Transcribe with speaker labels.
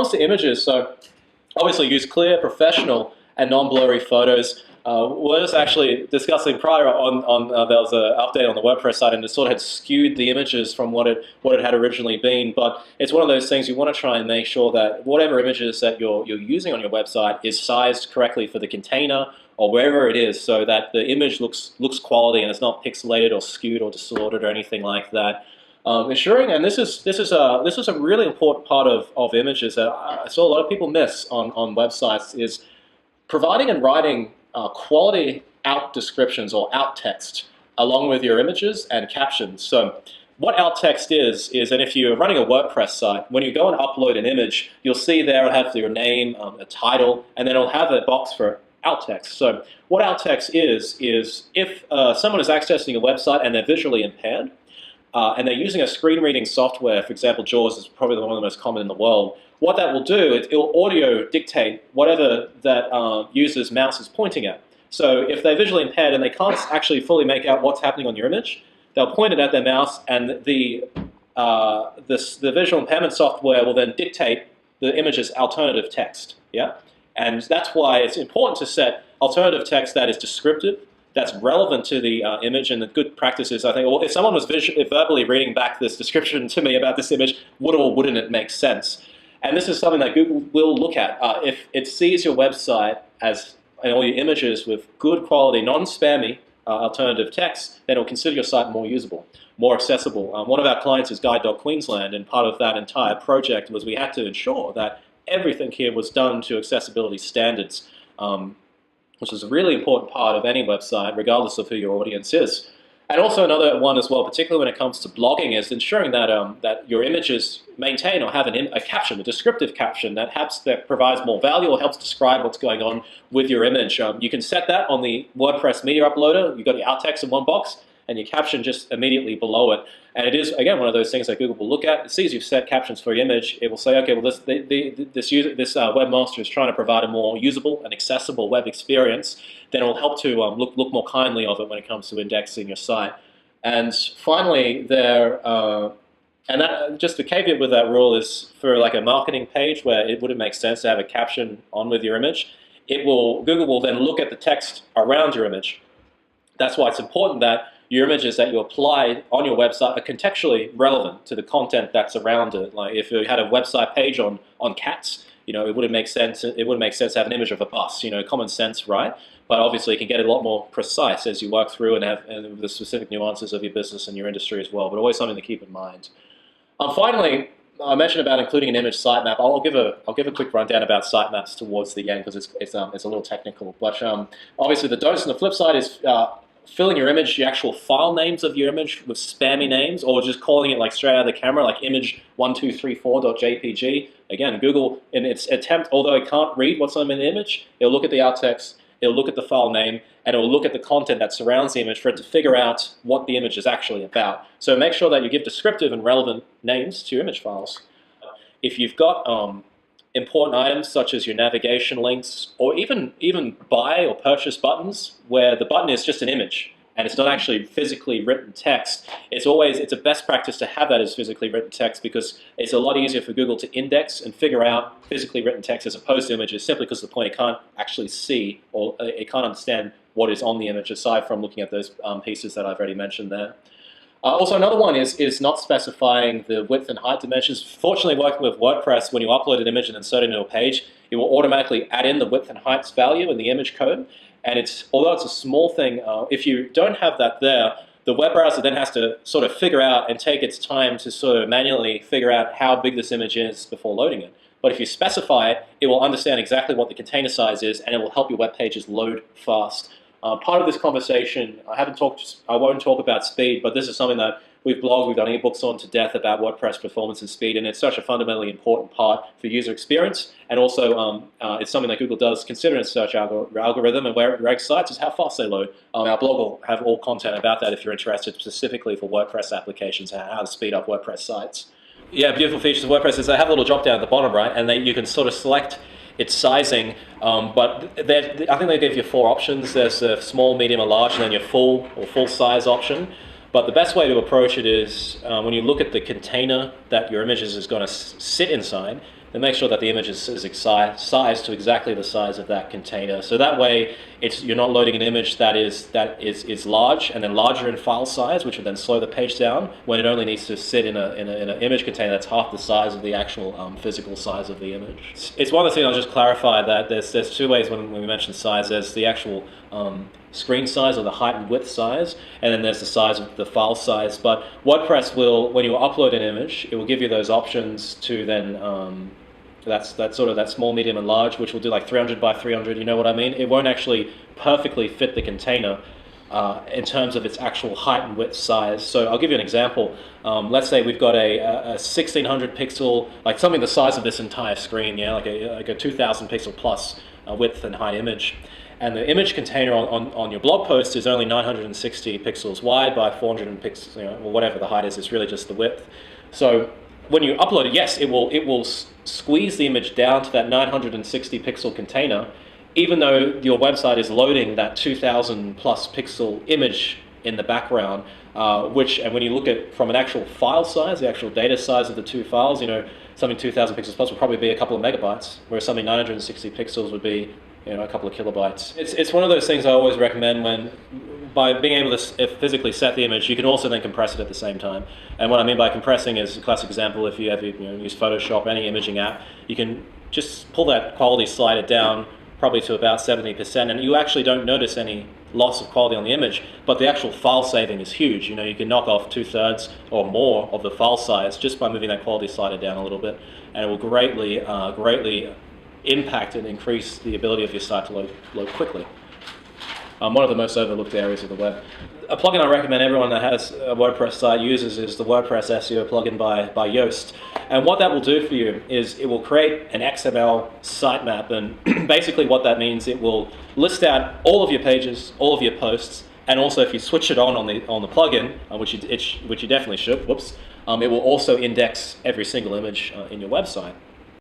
Speaker 1: comes to images, so obviously use clear, professional, and non-blurry photos. We're just actually discussing prior on there was an update on the WordPress site, and it sort of had skewed the images from what it had originally been. But it's one of those things you want to try and make sure that whatever images that you're using on your website is sized correctly for the container or wherever it is, so that the image looks quality and it's not pixelated or skewed or distorted or anything like that. Ensuring, and this is a really important part of images that I saw a lot of people miss on websites, is providing and writing quality out descriptions or out text along with your images and captions. So what out text is, and if you're running a WordPress site, when you go and upload an image, you'll see there it'll have your name, a title, and then it'll have a box for out text. So what out text is if someone is accessing a website and they're visually impaired, and they're using a screen reading software, for example, JAWS is probably one of the most common in the world. What that will do is it will audio dictate whatever that user's mouse is pointing at. So if they're visually impaired and they can't actually fully make out what's happening on your image, they'll point it at their mouse, and the visual impairment software will then dictate the image's alternative text. Yeah, and that's why it's important to set alternative text that is descriptive, that's relevant to the image. And the good practice is, I think, well, if someone was verbally reading back this description to me about this image, would or wouldn't it make sense? And this is something that Google will look at. If it sees your website as and all your images with good quality, non-spammy alternative text, then it will consider your site more usable, more accessible. One of our clients is Guide.Queensland, and part of that entire project was we had to ensure that everything here was done to accessibility standards, which is a really important part of any website, regardless of who your audience is. And also another one as well, particularly when it comes to blogging, is ensuring that that your images maintain or have a caption, a descriptive caption that provides more value or helps describe what's going on with your image. You can set that on the WordPress media uploader. You've got your out text in one box and your caption just immediately below it. And it is, again, one of those things that Google will look at. It sees you've set captions for your image. It will say, okay, well, this webmaster is trying to provide a more usable and accessible web experience. Then it will help to look more kindly of it when it comes to indexing your site. And finally, just the caveat with that rule is for like a marketing page where it wouldn't make sense to have a caption on with your image, Google will then look at the text around your image. That's why it's important that your images that you apply on your website are contextually relevant to the content that's around it. Like if you had a website page on cats, it wouldn't make sense. It wouldn't make sense to have an image of a bus. Common sense, right? But obviously, it can get a lot more precise as you work through and have the specific nuances of your business and your industry as well. But always something to keep in mind. Finally, I mentioned about including an image sitemap. I'll give a quick rundown about sitemaps towards the end because it's a little technical. But obviously, the don'ts on the flip side is filling your image, the actual file names of your image with spammy names, or just calling it like straight out of the camera, like image1234.jpg. Again, Google, in its attempt, although it can't read what's on the image, it'll look at the out text, it'll look at the file name, and it'll look at the content that surrounds the image for it to figure out what the image is actually about. So make sure that you give descriptive and relevant names to your image files. If you've got important items such as your navigation links, or even buy or purchase buttons where the button is just an image and it's not actually physically written text, it's a best practice to have that as physically written text because it's a lot easier for Google to index and figure out physically written text as opposed to images, simply because the point it can't actually see or it can't understand what is on the image aside from looking at those pieces that I've already mentioned there. Also, another one is not specifying the width and height dimensions. Fortunately, working with WordPress, when you upload an image and insert it into a page, it will automatically add in the width and height value in the image code. And although it's a small thing, if you don't have that there, the web browser then has to sort of figure out and take its time to sort of manually figure out how big this image is before loading it. But if you specify it, it will understand exactly what the container size is, and it will help your web pages load fast. Part of this conversation, I won't talk about speed, but this is something that we've blogged, we've done ebooks on to death about WordPress performance and speed, and it's such a fundamentally important part for user experience. And also, it's something that Google does consider in its search algorithm, and where it ranks sites is how fast they load. Our blog will have all content about that if you're interested specifically for WordPress applications and how to speed up WordPress sites. Yeah, beautiful features of WordPress is they have a little drop down at the bottom, right, and you can sort of select its sizing, but I think they give you 4 options. There's a small, medium, or large, and then your full or full size option. But the best way to approach it is when you look at the container that your images is going to sit inside, then make sure that the image is sized to exactly the size of that container. So that way, you're not loading an image that is large and then larger in file size, which would then slow the page down when it only needs to sit in an image container that's half the size of the actual physical size of the image. It's one of the things I'll just clarify that there's two ways when we mention size. There's the actual screen size or the height and width size, and then there's the size of the file size. But WordPress will, when you upload an image, it will give you those options to then that's sort of that small, medium, and large, which will do like 300 by 300. You know what I mean? It won't actually perfectly fit the container in terms of its actual height and width size. So I'll give you an example. Let's say we've got a 1600 pixel, like something the size of this entire screen, yeah, like a 2000 pixel plus width and height image. And the image container on your blog post is only 960 pixels wide by 400 pixels, or whatever the height is. It's really just the width. So when you upload it, yes, it will squeeze the image down to that 960 pixel container, even though your website is loading that 2000 plus pixel image in the background. And when you look at from an actual file size, the actual data size of the two files, something 2000 pixels plus would probably be a couple of megabytes, whereas something 960 pixels would be a couple of kilobytes. It's one of those things I always recommend by being able to physically set the image, you can also then compress it at the same time. And what I mean by compressing is a classic example. If you ever use Photoshop, any imaging app, you can just pull that quality slider down probably to about 70%, and you actually don't notice any loss of quality on the image, but the actual file saving is huge. You can knock off 2/3 or more of the file size just by moving that quality slider down a little bit, and it will greatly impact and increase the ability of your site to load quickly. One of the most overlooked areas of the web. A plugin I recommend everyone that has a WordPress site uses is the WordPress SEO plugin by Yoast. And what that will do for you is it will create an XML sitemap, and basically what that means, it will list out all of your pages, all of your posts, and also if you switch it on the plugin, which you definitely should, it will also index every single image in your website.